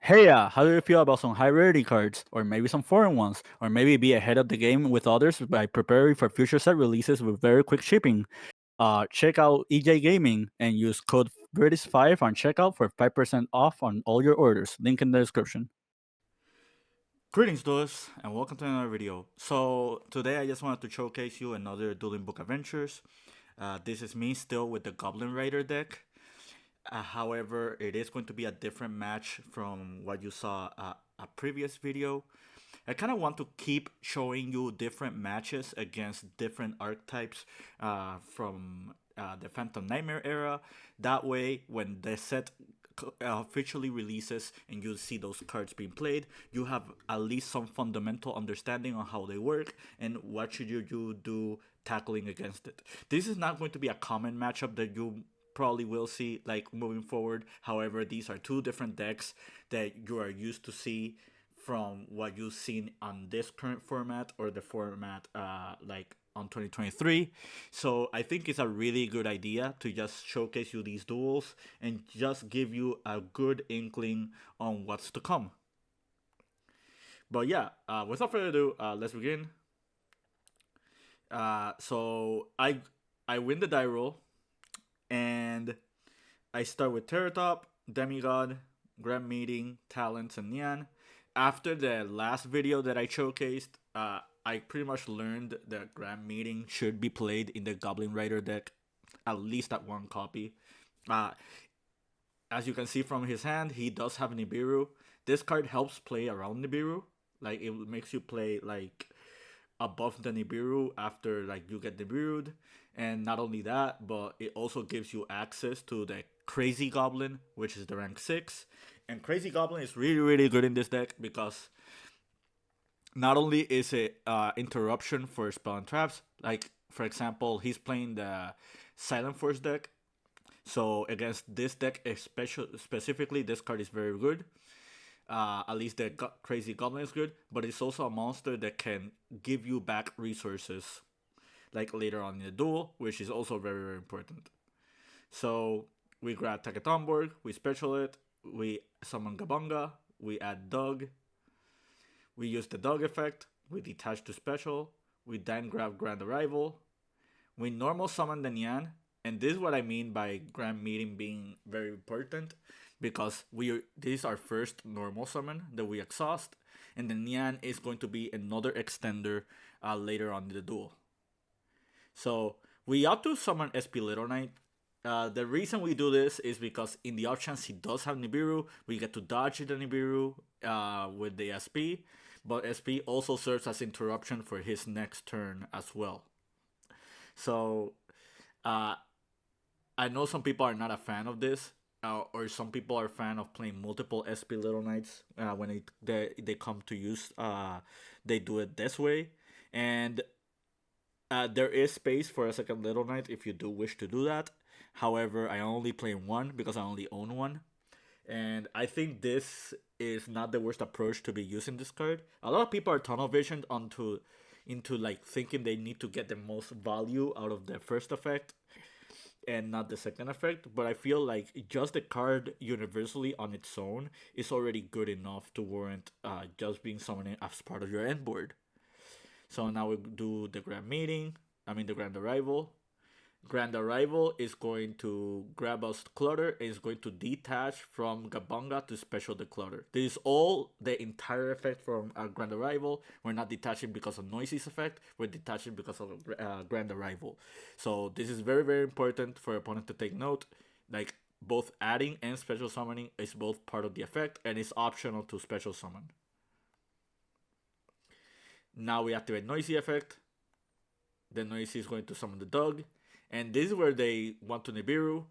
Hey, how do you feel about some high rarity cards, or maybe some foreign ones, or maybe be ahead of the game with others by preparing for future set releases with very quick shipping? Check out EJ Gaming and use code British5 on checkout for 5% off on all your orders. Link in the description. Greetings, duelists, and welcome to another video. So today I just wanted to showcase you another Dueling Book Adventures. This is me still with the Goblin Rider deck. However, it is going to be a different match from what you saw a previous video. I kind of want to keep showing you different matches against different archetypes from the Phantom Nightmare era. That way, when the set officially releases and you see those cards being played, you have at least some fundamental understanding on how they work and what should you do tackling against it. This is not going to be a common matchup that you probably will see like moving forward. However, these are two different decks that you are used to see from what you've seen on this current format or the format like on 2023. So I think it's a really good idea to just showcase you these duels and just give you a good inkling on what's to come. But yeah, without further ado, let's begin. So I win the die roll, and I start with Terratop, Demigod, Grand Meeting, Talents, and Nyan. After the last video that I showcased, I pretty much learned that Grand Meeting should be played in the Goblin Rider deck, at least at one copy. Uh, as you can see from his hand, he does have Nibiru. This card helps play around Nibiru. Like, it makes you play, like, above the Nibiru after like you get Nibiru'd, and not only that, but it also gives you access to the Crazy Goblin, which is the rank 6. And Crazy Goblin is really good in this deck because not only is it interruption for spell and traps, like for example, he's playing the Silent Force deck. So against this deck, specifically, this card is very good. At least the Crazy Goblin is good, but it's also a monster that can give you back resources like later on in the duel, which is also very important. So we grab Takatomborg, we special it, we summon Gabunga, we add Dug, we use the Dug effect, we detach to special, we then grab Grand Arrival, we normal summon the Nyan, and this is what I mean by Grand Meeting being very important, because this is our first normal summon that we exhaust, and the Nyan is going to be another extender later on in the duel. So we ought to summon SP Little Knight. The reason we do this is because in the off chance he does have Nibiru, we get to dodge the Nibiru with the SP, but SP also serves as interruption for his next turn as well. So I know some people are not a fan of this, or some people are a fan of playing multiple SP Little Knights when they come to use. They do it this way, and there is space for a second Little Knight if you do wish to do that. However, I only play one because I only own one, and I think this is not the worst approach to be using this card. A lot of people are tunnel visioned into like thinking they need to get the most value out of the first effect and not the second effect, but I feel like just the card universally on its own is already good enough to warrant just being summoned as part of your end board. So now we do the the Grand Arrival. Grand Arrival is going to grab us Clutter and is going to detach from Gabunga to special the Clutter. This is all the entire effect from Grand Arrival. We're not detaching because of Noisy's effect, we're detaching because of Grand Arrival. So this is very important for opponent to take note. Like, both adding and special summoning is both part of the effect, and it's optional to special summon. Now we activate Noisy effect. The Noisy is going to summon the dog. And this is where they want to Nibiru.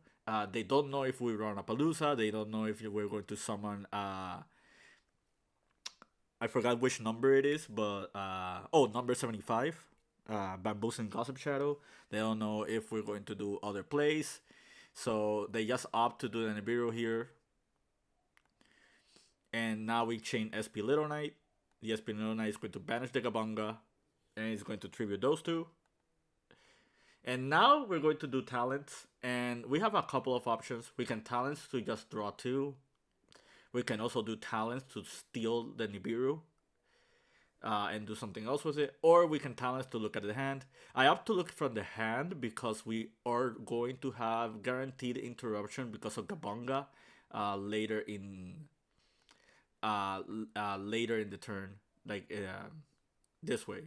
They don't know if we run a Palooza. They don't know if we're going to summon. I forgot which number it is, but number 75. Bamboos and Gossip Shadow. They don't know if we're going to do other plays, so they just opt to do the Nibiru here. And now we chain SP Little Knight. The SP Little Knight is going to banish the Gabunga, and it's going to tribute those two. And now we're going to do talents, and we have a couple of options. We can talents to just draw 2. We can also do talents to steal the Nibiru and do something else with it, or we can talents to look at the hand. I opt to look from the hand because we are going to have guaranteed interruption because of Gabonga uh, later in later in the turn, like this way.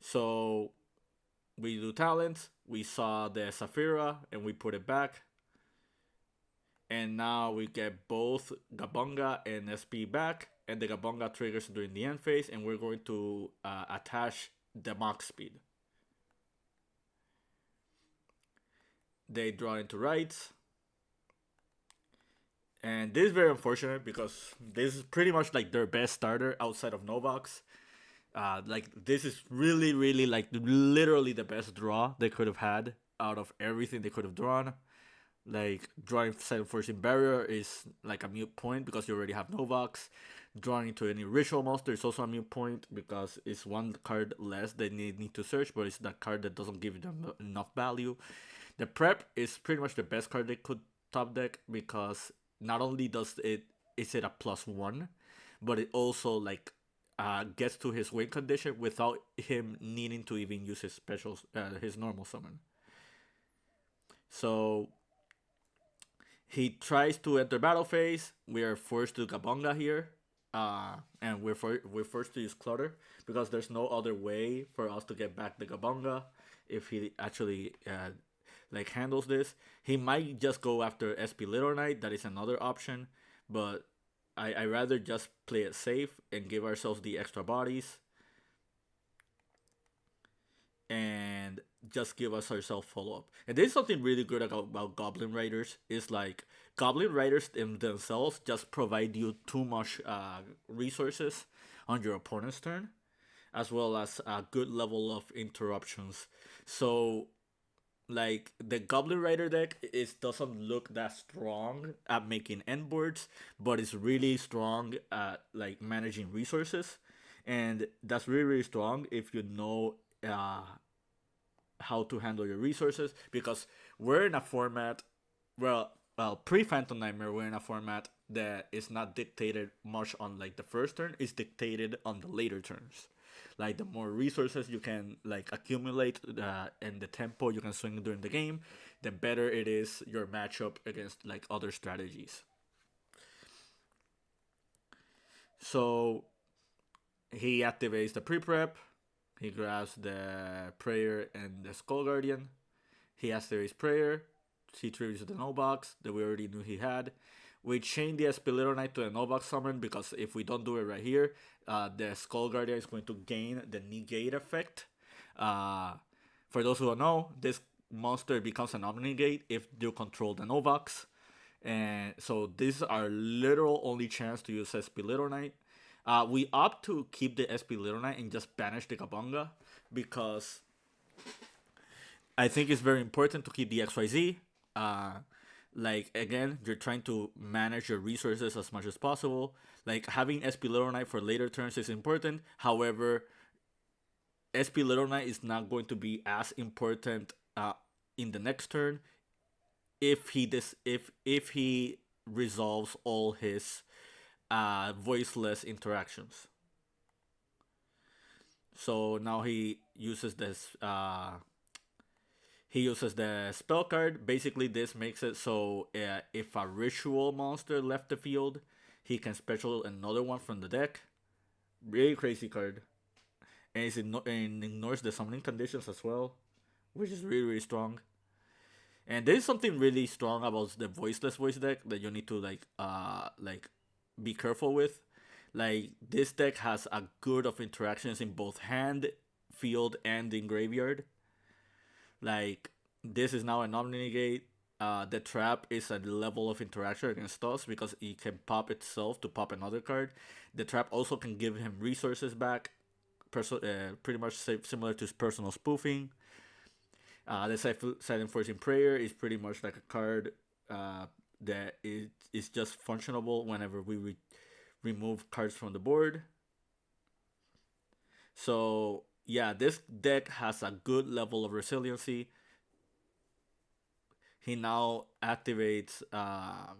So we do talents. We saw the Saphira and we put it back. And now we get both Gabonga and SP back, and the Gabonga triggers during the end phase, and we're going to attach the Mach speed. They draw into rights, and this is very unfortunate because this is pretty much like their best starter outside of Novox. Like this is really, really like literally the best draw they could have had out of everything they could have drawn. Like drawing Silent Forcing Barrier is like a mute point because you already have Novox. Drawing into any ritual monster is also a mute point because it's one card less they need to search, but it's that card that doesn't give them enough value. The prep is pretty much the best card they could top deck because not only does it is it a +1, but it also like gets to his win condition without him needing to even use his special his normal summon. So he tries to enter battle phase. We are forced to Gabonga here. And we're forced to use Clutter because there's no other way for us to get back the Gabonga if he actually like handles this. He might just go after SP Little Knight. That is another option, but I rather just play it safe and give ourselves the extra bodies and just give us ourselves follow up. And there's something really good about Goblin Riders is like Goblin Riders themselves just provide you too much resources on your opponent's turn, as well as a good level of interruptions. So like the Goblin Rider deck is doesn't look that strong at making end boards, but it's really strong at like managing resources, and that's really really strong if you know how to handle your resources because we're in a format well pre Phantom Nightmare we're in a format that is not dictated much on like the first turn, it's dictated on the later turns. Like the more resources you can like accumulate and the tempo you can swing during the game, the better it is your matchup against like other strategies. So he activates the pre-prep. He grabs the prayer and the skull guardian. He activates prayer. He triggers the no box that we already knew he had. We chain the Espilito Knight to the no box summon because if we don't do it right here, the skull guardian is going to gain the negate effect. For those who don't know, this monster becomes an omnigate if you control the Novox. And so this is our literal only chance to use SP Little Knight. We opt to keep the SP Little Knight and just banish the Kabanga because I think it's very important to keep the XYZ. Like again, you're trying to manage your resources as much as possible. Like having SP Little Knight for later turns is important. However, SP Little Knight is not going to be as important in the next turn if he resolves all his voiceless interactions. So now he uses this. He uses the spell card. Basically, this makes it so if a ritual monster left the field, he can special another one from the deck. Really crazy card, and and ignores the summoning conditions as well, which is really really strong. And there is something really strong about the voiceless voice deck that you need to like be careful with. Like this deck has a good of interactions in both hand, field, and in graveyard. Like this is now an omnigate. The trap is a level of interaction against us because it can pop itself to pop another card. The trap also can give him resources back, pretty much similar to personal spoofing. The Silent Forcing Prayer is pretty much like a card that is just functionable whenever we remove cards from the board. So yeah, this deck has a good level of resiliency. he now activates the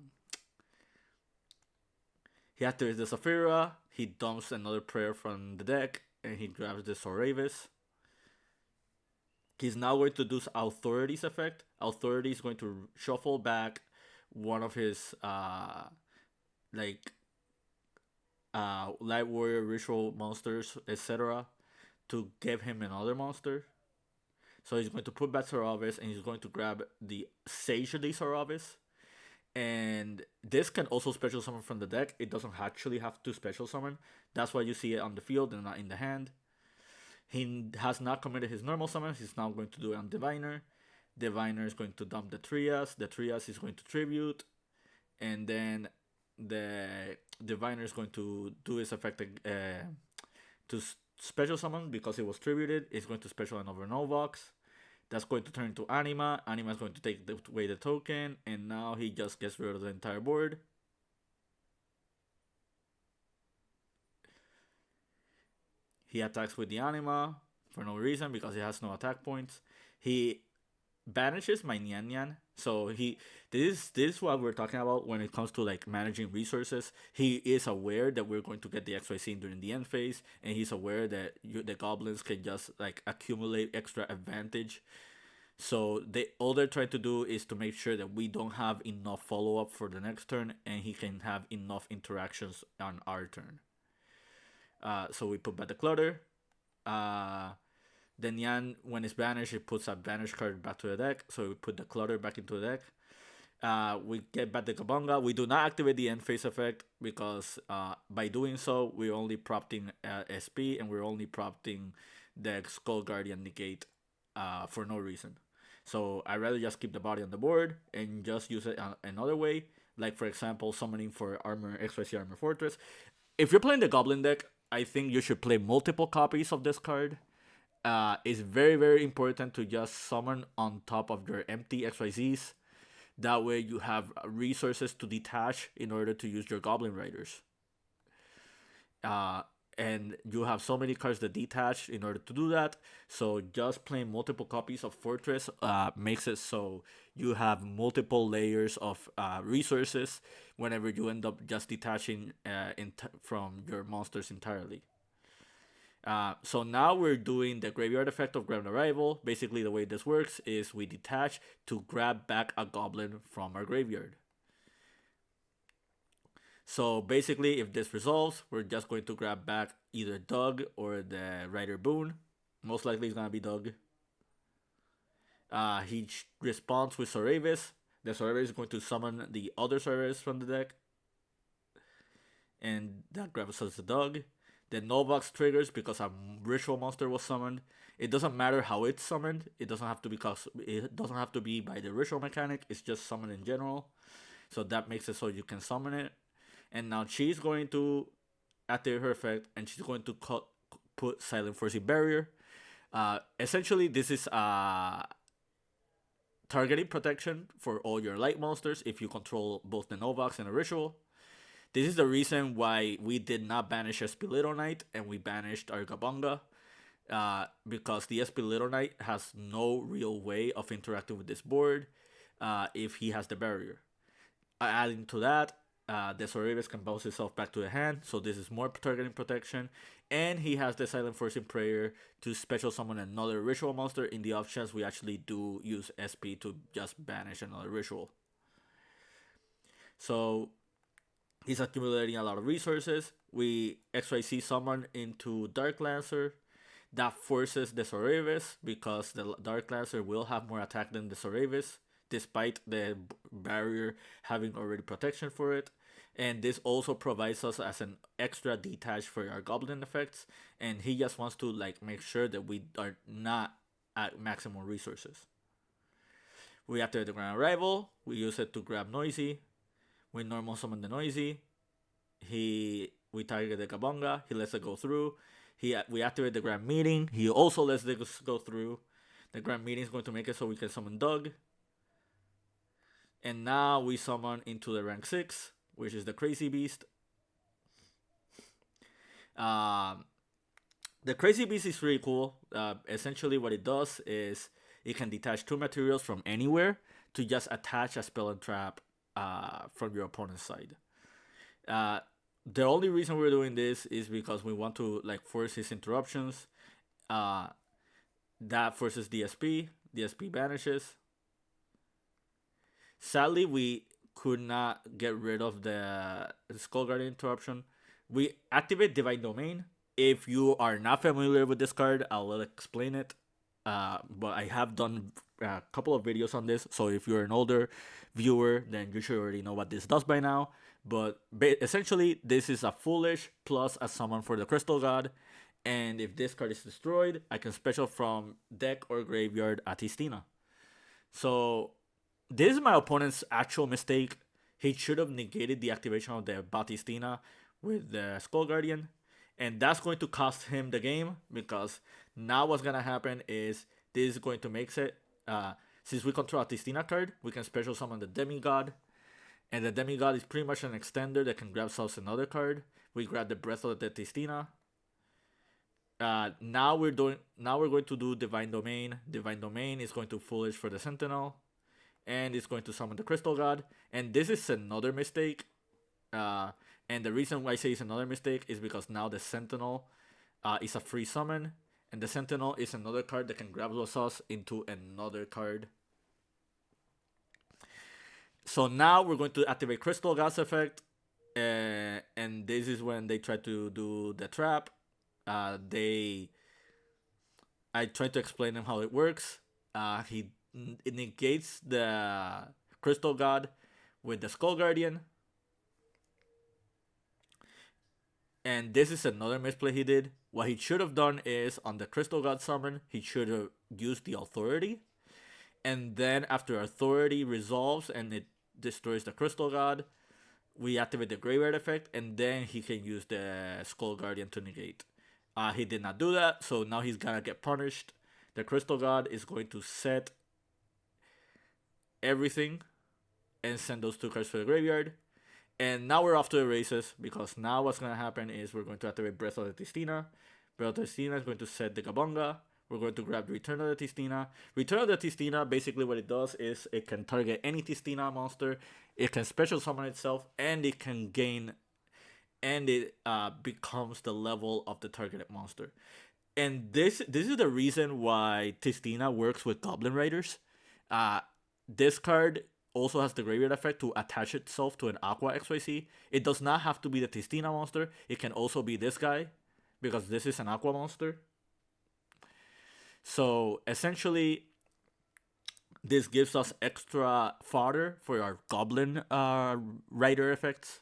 Saphira, he dumps another prayer from the deck, and he grabs the Soravis. He's now going to do Authority's effect. Authority is going to shuffle back one of his like Light Warrior ritual monsters, etc., to give him another monster. So he's going to put back Saravis, and he's going to grab the Sage of the Saravis. And this can also special summon from the deck. It doesn't actually have to special summon. That's why you see it on the field and not in the hand. He has not committed his normal summons. He's now going to do it on Diviner. Diviner is going to dump the Trias. The Trias is going to tribute. And then the Diviner is going to do his effect to special summon because it was tributed. It's going to special another Novox. That's going to turn into Anima. Anima is going to take away the token. And now he just gets rid of the entire board. He attacks with the Anima for no reason because he has no attack points. He banishes my Nyan Nyan. So this is what we're talking about when it comes to like managing resources. He is aware that we're going to get the XYZ during the end phase, and he's aware that the goblins can just like accumulate extra advantage. So all they're trying to do is to make sure that we don't have enough follow up for the next turn, and he can have enough interactions on our turn. So we put back the clutter. Then Yan, when it's banished, it puts a banished card back to the deck. So we put the clutter back into the deck. We get back the Kabanga. We do not activate the end phase effect because by doing so, we're only prompting SP, and we're only prompting the Skull Guardian negate for no reason. So I'd rather just keep the body on the board and just use it another way. Like, for example, summoning for Armor XYZ Armor Fortress. If you're playing the Goblin deck, I think you should play multiple copies of this card. It's very, very important to just summon on top of your empty XYZs. That way you have resources to detach in order to use your Goblin Riders. And you have so many cards that detach in order to do that. So just playing multiple copies of Fortress makes it so you have multiple layers of resources whenever you end up just detaching from your monsters entirely. So now we're doing the graveyard effect of Grand Arrival. Basically, the way this works is we detach to grab back a goblin from our graveyard. So basically, if this resolves, we're just going to grab back either Doug or the Rider Boon. Most likely it's going to be Doug. He responds with Soravis. The Soravis is going to summon the other Soravis from the deck. And that grabs us the Doug. The Novox triggers because a ritual monster was summoned. It doesn't matter how it's summoned. It doesn't have to be by the ritual mechanic. It's just summoned in general. So that makes it so you can summon it. And now she's going to activate her effect, and she's going to put Silent Forcing Barrier. Essentially, this is targeting protection for all your light monsters if you control both the Novox and the ritual. This is the reason why we did not banish SP Little Knight and we banished our Gabanga. Because the SP Little Knight has no real way of interacting with this board if he has the barrier. Adding to that, the Soravis can bounce itself back to the hand, so this is more targeting protection. And he has the Silent Forcing Prayer to special summon another ritual monster in the off chance we actually do use SP to just banish another ritual. So he's accumulating a lot of resources. We XYZ summon into Dark Lancer. That forces the Soravis because the Dark Lancer will have more attack than the Soravis, despite the barrier having already protection for it. And this also provides us as an extra detach for our goblin effects. And he just wants to like make sure that we are not at maximum resources. We activate the Grand Arrival. We use it to grab Noisy. We normal summon the Noisy. We target the Kabanga. He lets it go through. We activate the Grand Meeting. He also lets it go through. The Grand Meeting is going to make it so we can summon Doug. And now we summon into the rank 6, which is the Crazy Beast. The Crazy Beast is really cool. Essentially what it does is it can detach 2 materials from anywhere to just attach a spell and trap from your opponent's side. Uh, the only reason we're doing this is because we want to like force his interruptions. That forces DSP. DSP vanishes. Sadly, we could not get rid of the Skull Guardian interruption. We activate Divine Domain. If you are not familiar with this card, I'll explain it. But I have done a couple of videos on this, so if you're an older viewer, then you should already know what this does by now. But essentially, this is a foolish plus a summon for the Crystal God. And if this card is destroyed, I can special from deck or graveyard a Tistina. So this is my opponent's actual mistake. He should have negated the activation of the Batistina with the Skull Guardian. And that's going to cost him the game, because now what's going to happen is this is going to make it. Since we control a Tistina card, we can special summon the Demigod. And the Demigod is pretty much an extender that can grab us another card. We grab the Breath of the Tistina. Now we're going to do Divine Domain. Divine Domain is going to Foolish for the Sentinel. And it's going to summon the Crystal God. And this is another mistake. And the reason why I say it's another mistake is because now the Sentinel is a free summon. And the Sentinel is another card that can grab us into another card. So now we're going to activate Crystal God's effect. And this is when they try to do the trap. I tried to explain him how it works. It negates the Crystal God with the Skull Guardian. And this is another misplay he did. What he should have done is, on the Crystal God summon, he should have used the Authority. And then after Authority resolves and it destroys the Crystal God, we activate the Graveyard effect, and then he can use the Skull Guardian to negate. He did not do that, so now he's gonna get punished. The Crystal God is going to set everything and send those two cards to the graveyard. And now we're off to the races, because now what's gonna happen is we're going to activate Breath of the Tistina. Breath of the Tistina is going to set the Gabunga. We're going to grab Return of the Tistina. Return of the Tistina, basically what it does is it can target any Tistina monster. It can special summon itself, and it can gain, and it becomes the level of the targeted monster. And this is the reason why Tistina works with Goblin Riders. This card also has the graveyard effect to attach itself to an Aqua XYZ. It does not have to be the Tistina monster. It can also be this guy, because this is an Aqua monster. So essentially, this gives us extra fodder for our Goblin Rider effects.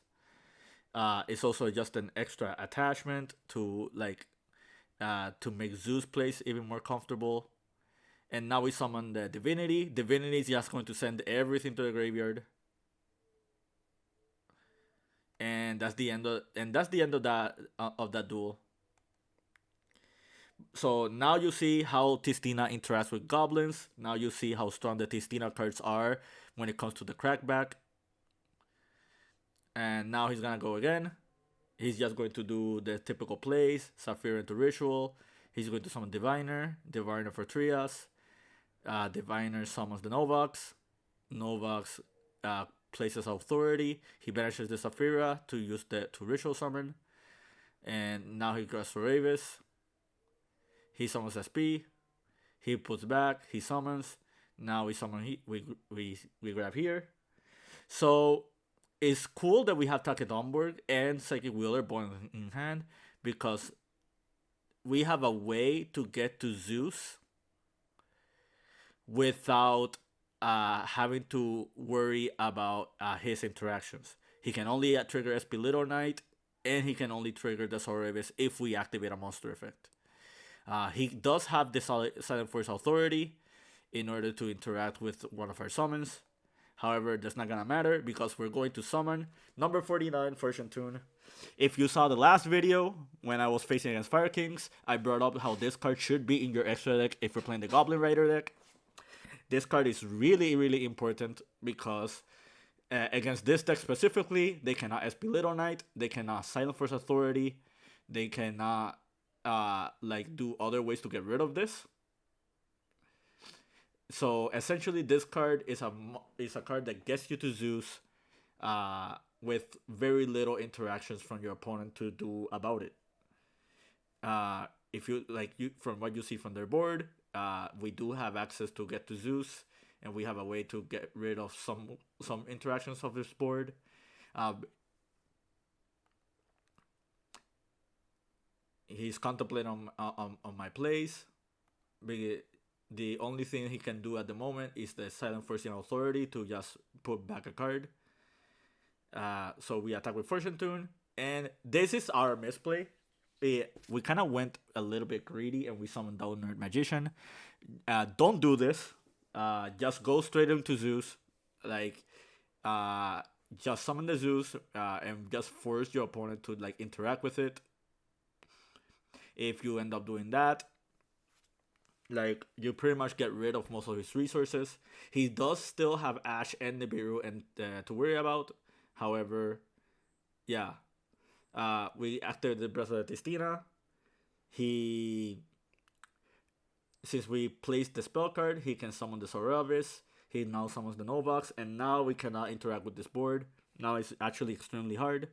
It's also just an extra attachment to to make Zeus place even more comfortable. And now we summon the Divinity. Divinity is just going to send everything to the graveyard. And that's the end of that duel. So now you see how Tistina interacts with goblins. Now you see how strong the Tistina cards are when it comes to the crackback. And now he's gonna go again. He's just going to do the typical plays. Saphira into Ritual. He's going to summon Diviner. Diviner for Trias. Diviner summons the Novax. Novax places Authority. He banishes the Saphira to use to Ritual Summon. And now he grabs for Ravis. He summons SP. He puts back. He summons. Now we summon. We grab here. So it's cool that we have Takedonborg and Psychic Wheeler both in hand, because we have a way to get to Zeus without having to worry about his interactions. He can only trigger SP Little Knight, and he can only trigger the Sauravis if we activate a monster effect. He does have the Silent Force Authority in order to interact with one of our summons. However, that's not gonna matter, because we're going to summon number 49, Fortune Tune. If you saw the last video, when I was facing against Fire Kings, I brought up how this card should be in your extra deck if you're playing the Goblin Rider deck. This card is really, really important, because against this deck specifically, they cannot SP Little Knight, they cannot Silent Force Authority, they cannot do other ways to get rid of this. So essentially, this card is a card that gets you to Zeus, with very little interactions from your opponent to do about it. If you like, you from what you see from their board, we do have access to get to Zeus, and we have a way to get rid of some interactions of this board. Uh, he's contemplating on my plays. The only thing he can do at the moment is the Silent Forcing Authority to just put back a card. So we attack with Fortune Tune, and this is our misplay. We kind of went a little bit greedy and we summoned Down Nerd Magician. Don't do this. Just go straight into Zeus. Like, just summon the Zeus and just force your opponent to like interact with it. If you end up doing that, like, you pretty much get rid of most of his resources. He does still have Ash and Nibiru and to worry about. However, yeah, we activated the Breath of the Tistina. Since we placed the spell card, he can summon the Sorelvis. He now summons the Novax, and now we cannot interact with this board. Now it's actually extremely hard.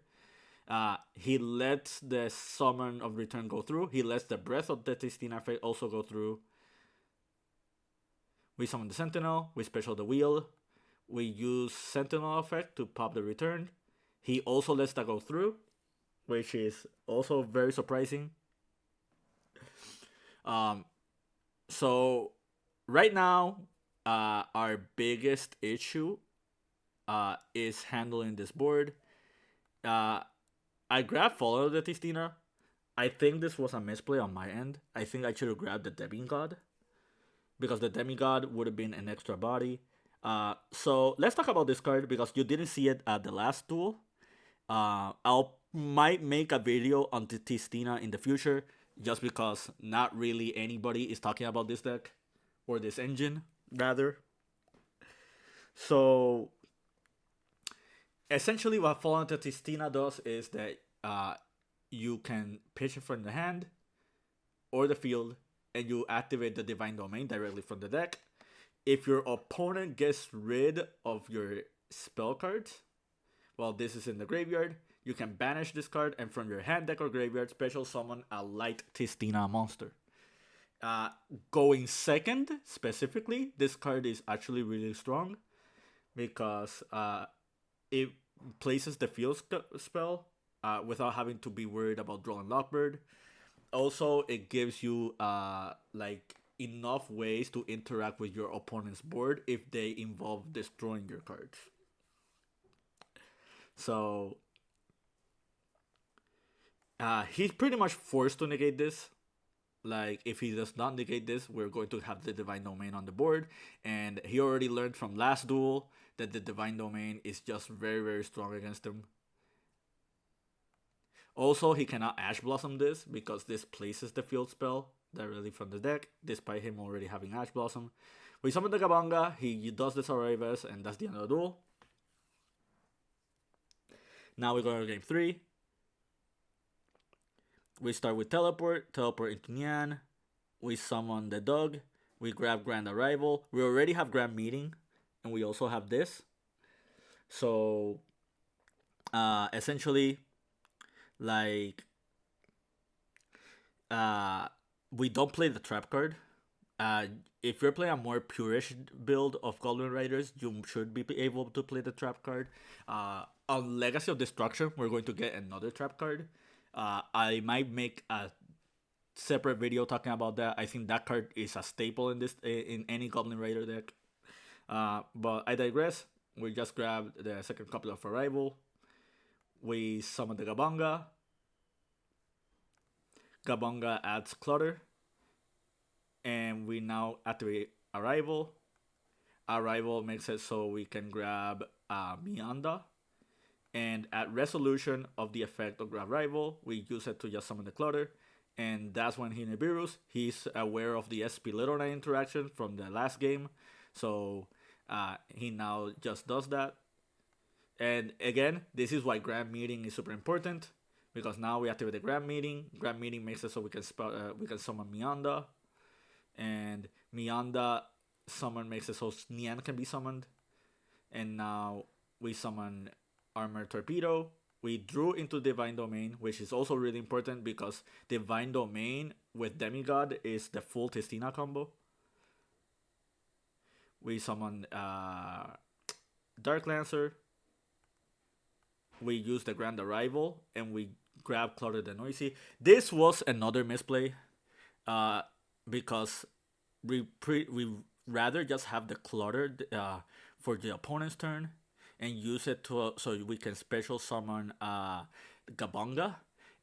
He lets the Summon of Return go through. He lets the Breath of the Tistina effect also go through. We summon the Sentinel. We special the Wheel. We use Sentinel effect to pop the Return. He also lets that go through, which is also very surprising. So right now, our biggest issue is handling this board. I grabbed Follow the Tistina. I think this was a misplay on my end. I think I should have grabbed the Demigod, because the Demigod would have been an extra body. So let's talk about this card, because you didn't see it at the last duel. I'll might make a video on the Tistina in the future, just because not really anybody is talking about this deck, or this engine, rather. So essentially what Fallen to Tistina does is that you can pitch it from the hand or the field, and you activate the Divine Domain directly from the deck. If your opponent gets rid of your spell cards while this is in the graveyard, you can banish this card, and from your hand, deck, or graveyard, special summon a light Tistina monster. Going second, specifically, this card is actually really strong, because it places the field spell without having to be worried about drawing Lockbird. Also, it gives you like enough ways to interact with your opponent's board if they involve destroying your cards. So he's pretty much forced to negate this. Like, if he does not negate this, we're going to have the Divine Domain on the board. And he already learned from last duel that the Divine Domain is just very, very strong against him. Also, he cannot Ash Blossom this, because this places the field spell directly from the deck, despite him already having Ash Blossom. We summon the Gabanga, he does the Sarivas, and that's the end of the duel. Now we go to game 3. We start with teleport into Nyan. We summon the dog. We grab Grand Arrival. We already have Grand Meeting, and we also have this. So essentially, like, we don't play the trap card. If you're playing a more purish build of Goblin Riders, you should be able to play the trap card. On Legacy of Destruction, we're going to get another trap card. I might make a separate video talking about that. I think that card is a staple in any Goblin Rider deck. But I digress. We just grabbed the second copy of Arrival. We summon the Gabanga. Gabanga adds Clutter. And we now activate Arrival. Arrival makes it so we can grab Mianda. And at resolution of the effect of Grab Rival, we use it to just summon the Clutter. And that's when he Nibiru's. He's aware of the SP Little Knight interaction from the last game. So he now just does that. And again, this is why Grand Meeting is super important. Because now we activate the Grand Meeting. Grand Meeting makes it so we can summon Mianda. And Mianda summon makes it so Nian can be summoned. And now we summon Armor Torpedo. We drew into Divine Domain, which is also really important because Divine Domain with Demigod is the full Tistina combo. We summon Dark Lancer. We use the Grand Arrival, and we grab Clutter the Noisy. This was another misplay, because we rather just have the Clutter for the opponent's turn, and use it to so we can special summon Gabonga,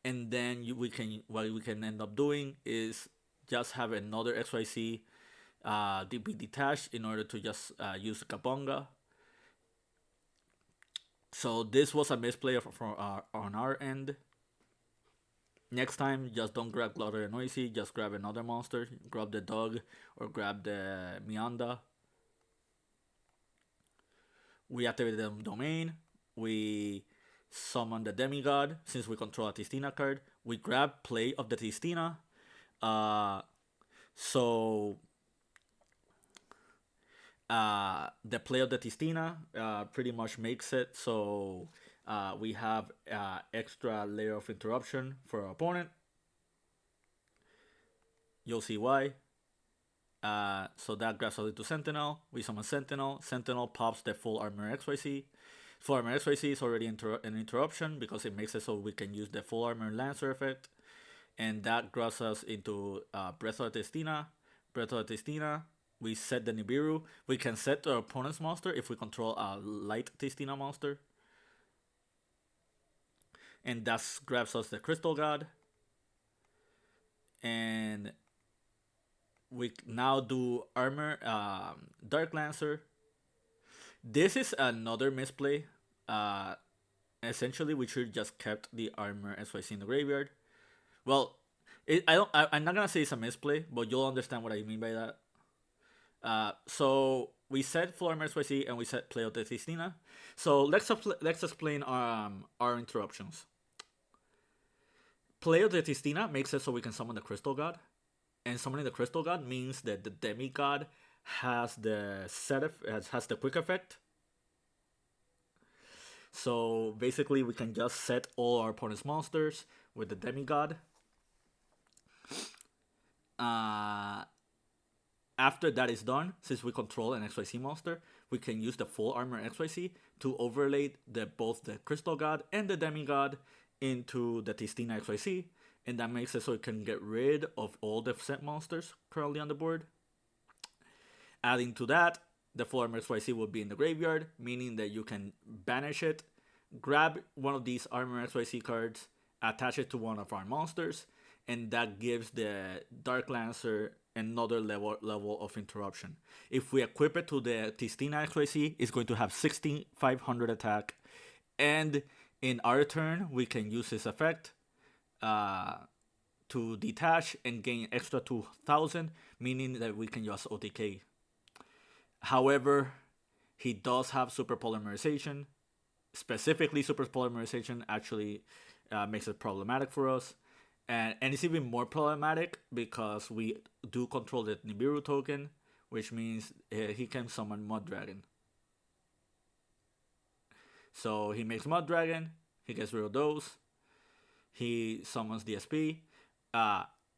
and then what we can end up doing is just have another XYZ be detached in order to just use Gabonga. So this was a misplay on our end. Next time, just don't grab Clutter and Noisy, just grab another monster. Grab the dog or grab the Mianda. We activate the domain. We summon the Demigod. Since we control a Tistina card, we grab play of the Tistina. So the play of the Tistina pretty much makes it so we have extra layer of interruption for our opponent. You'll see why. So that grabs us into Sentinel. We summon Sentinel. Sentinel pops the full armor XYZ. Full armor XYZ is already an interruption because it makes it so we can use the full armor Lancer effect. And that grabs us into Breath of the Tistina. Breath of the Tistina. We set the Nibiru. We can set our opponent's monster if we control a light Tistina monster. And that grabs us the Crystal God. And we now do armor Dark Lancer. This is another misplay. Essentially, we should just kept the armor XYZ in the graveyard. Well, I'm not gonna say it's a misplay, but you'll understand what I mean by that. So we set full armor XYZ and we set play of the Tistina. So let's explain our interruptions. Play of the Tistina makes it so we can summon the Crystal God. And summoning the Crystal God means that the Demigod has the has the quick effect. So basically, we can just set all our opponent's monsters with the Demigod. After that is done, since we control an XYZ monster, we can use the full armor XYZ to overlay both the Crystal God and the Demigod into the Tistina XYZ. And that makes it so it can get rid of all the set monsters currently on the board. Adding to that, the full armor XYZ will be in the graveyard, meaning that you can banish it, grab one of these armor XYZ cards, attach it to one of our monsters, and that gives the Dark Lancer another level of interruption. If we equip it to the Tistina XYZ, it's going to have 16,500 attack, and in our turn, we can use this effect to detach and gain extra 2,000, meaning that we can use OTK. However, he does have super polymerization. Specifically, super polymerization actually makes it problematic for us. And it's even more problematic because we do control the Nibiru token, which means he can summon Mud Dragon. So he makes Mud Dragon, he gets rid of those. He summons the SP.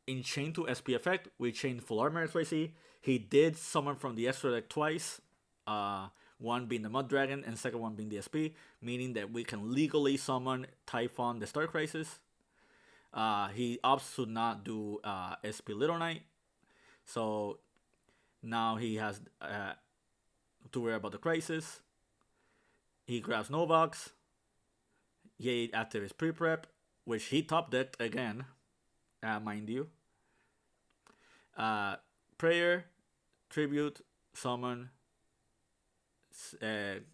In chain to SP effect, we chain full armor XYZ. He did summon from the extra deck twice. One being the Mud Dragon and second one being the SP, meaning that we can legally summon Typhon the Star Crisis. He opts to not do SP Little Knight. So now he has to worry about the Crisis. He grabs Novox. He activates pre-prep, which he top decked again, mind you. Prayer, Tribute, Summon,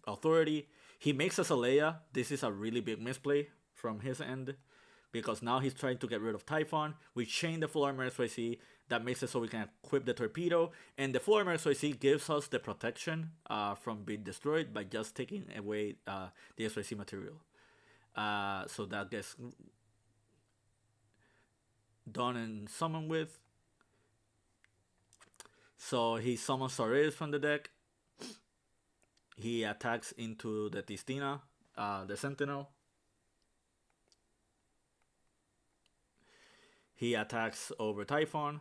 Authority. He makes us a Leia. This is a really big misplay from his end, because now he's trying to get rid of Typhon. We chain the full armor XYZ. That makes it so we can equip the torpedo. And the full armor XYZ gives us the protection from being destroyed by just taking away the XYZ material. So that gets done and summoned with. So he summons Soris from the deck. He attacks into the Tistina, the Sentinel. He attacks over Typhon.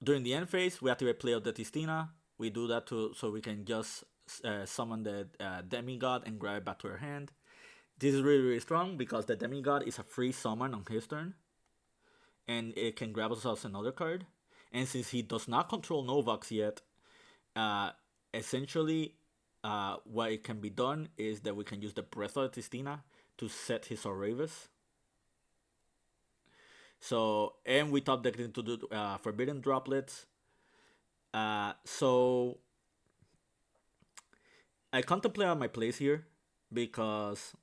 During the end phase, we activate Play of the Tistina. We do that so we can just summon the Demigod and grab it back to our hand. This is really, really strong because the Demigod is a free summon on his turn. And it can grab us another card. And since he does not control Novax yet, essentially what it can be done is that we can use the Breath of the Tistina to set his Aravis. So, and we top decked into the Forbidden Droplets. So, I contemplate on my plays here because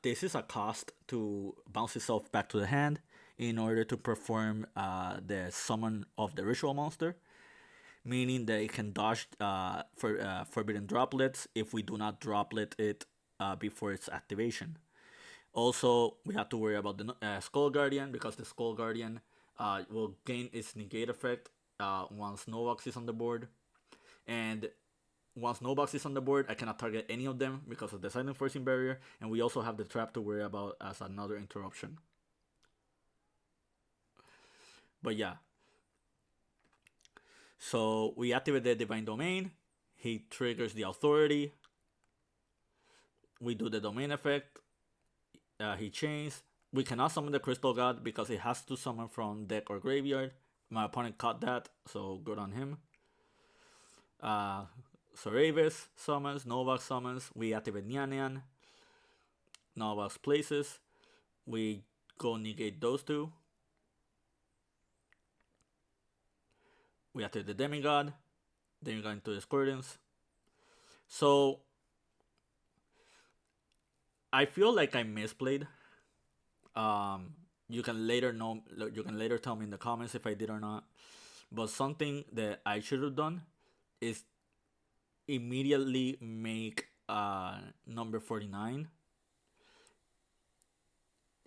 this is a cost to bounce itself back to the hand in order to perform the summon of the ritual monster, meaning that it can dodge for Forbidden Droplets if we do not droplet it before its activation. Also, we have to worry about the Skull Guardian because the Skull Guardian will gain its negate effect once Novax is on the board. And once Novax is on the board, I cannot target any of them because of the Silent Forcing Barrier. And we also have the trap to worry about as another interruption. But yeah. So we activate the Divine Domain. He triggers the Authority. We do the Domain effect. He chains. We cannot summon the Crystal God because it has to summon from deck or graveyard. My opponent caught that, so good on him. Soravis summons, Novax summons. We activate Nyan. Novax places. We go negate those two. We activate the Demigod. Demigod into Discordance. So I feel like I misplayed. You can later know. You can later tell me in the comments if I did or not. But something that I should have done is immediately make number 49,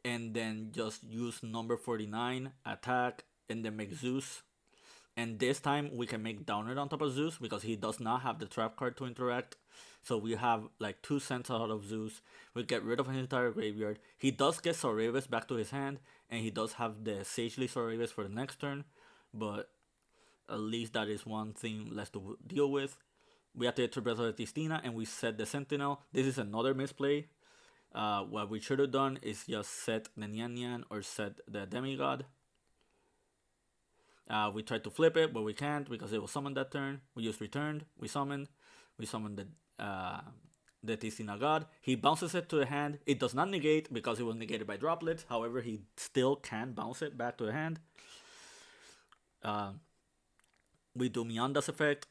and then just use number 49 attack, and then make Zeus. And this time we can make Downer on top of Zeus because he does not have the trap card to interact. So we have like 2 cents out of Zeus. We get rid of his entire graveyard. He does get Soravis back to his hand, and he does have the Sagely Soravis for the next turn. But at least that is one thing less to deal with. We activate the Breath of the Tistina, and we set the Sentinel. This is another misplay. What we should have done is just set the Nyan or set the Demigod. We tried to flip it, but we can't because it was summoned that turn. We just returned. We summoned the Tistina God. He bounces it to the hand. It does not negate because it was negated by droplets. However, he still can bounce it back to the hand. We do Mianda's effect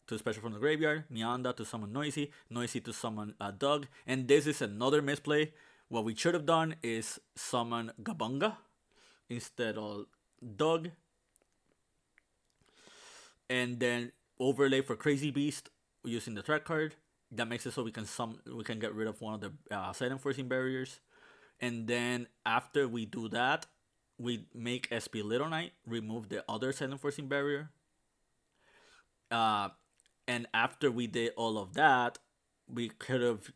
to special from the graveyard. Mianda to summon Noisy. Noisy to summon Doug. And this is another misplay. What we should have done is summon Gabunga instead of Doug. And then overlay for Crazy Beast using the track card. That makes it so we can get rid of one of the Silent Forcing Barriers. And then after we do that, we make SP Little Knight remove the other Silent Forcing Barrier. And after we did all of that, we could have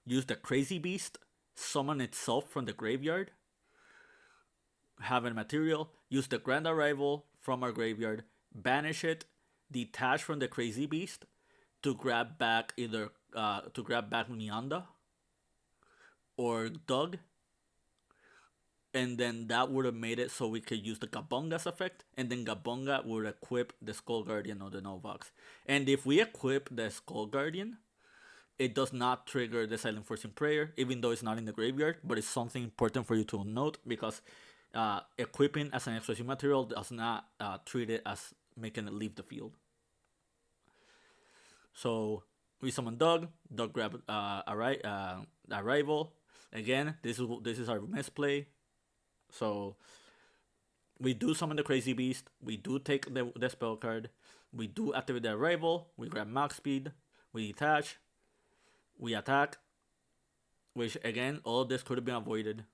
used the Crazy Beast, summon itself from the graveyard, have a material, use the Grand Arrival from our graveyard, banish it, detach from the Crazy Beast to grab back either Mianda or Doug. And then that would have made it so we could use the Gabunga's effect, and then Gabunga would equip the Skull Guardian or the Novax. And if we equip the Skull Guardian, it does not trigger the Silent Forcing Prayer, even though it's not in the graveyard, but it's something important for you to note because equipping as an explosive material does not treat it as making it leave the field. So we summon Doug. Doug grab Arrival. Again, this is our misplay. So we do summon the Crazy Beast. We do take the spell card. We do activate the Arrival. We grab max speed. We detach. We attack. Which again, all of this could have been avoided.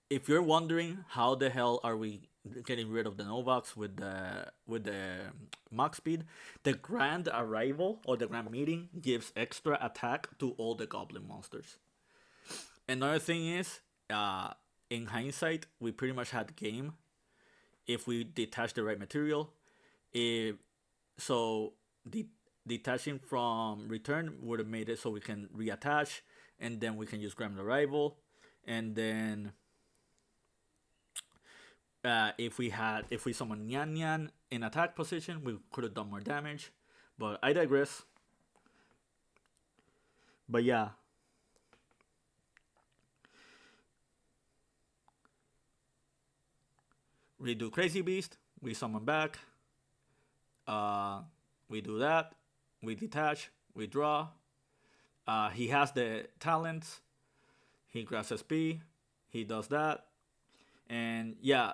if you're wondering how the hell are we getting rid of the Novax with the max speed, the Grand Arrival or the Grand Meeting gives extra attack to all the Goblin monsters. Another thing is, in hindsight, we pretty much had game if we detach the right material. If so, detaching from return would have made it so we can reattach, and then we can use Grand Arrival, and then if we summon Nyan Nyan in attack position, we could have done more damage. But I digress. But yeah, we do Crazy Beast, we summon back, uh, we do that, we detach, we draw. He has the talents, he grabs SP, he does that, and yeah,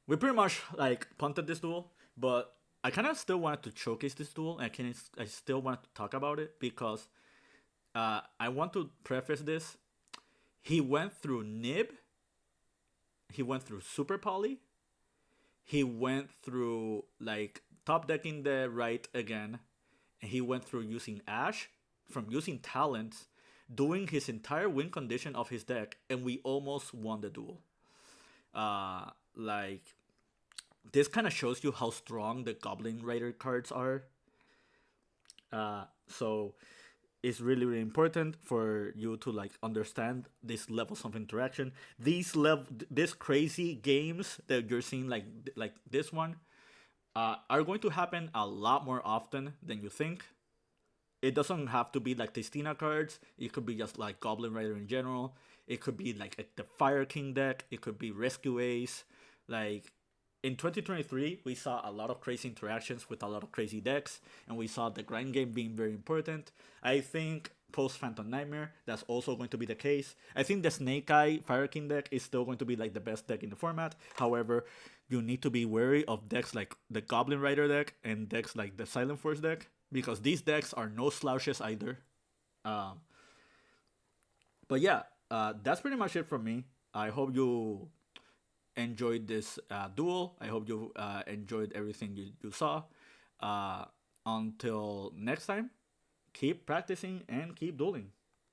we pretty much like punted this duel, but I kind of still wanted to showcase this duel, and I still wanted to talk about it because I want to preface this. He went through Nib, he went through Super Poly, he went through like top decking the right again, and he went through using Ash from using talents, doing his entire win condition of his deck, and we almost won the duel. Like this kind of shows you how strong the Goblin Rider cards are. So it's really important for you to like understand these levels of interaction. These crazy games that you're seeing like this one are going to happen a lot more often than you think. It doesn't have to be like Tistina cards. It could be just like Goblin Rider in general. It could be like the Fire King deck. It could be Rescue Ace. Like in 2023, we saw a lot of crazy interactions with a lot of crazy decks, and we saw the grind game being very important. I think post Phantom Nightmare, that's also going to be the case. I think the Snake Eye Fire King deck is still going to be like the best deck in the format. However, you need to be wary of decks like the Goblin Rider deck and decks like the Silent Force deck, because these decks are no slouches either. Um, but yeah, that's pretty much it from me. I hope you enjoyed this duel. I hope you enjoyed everything you saw. Uh, until next time, keep practicing and keep dueling.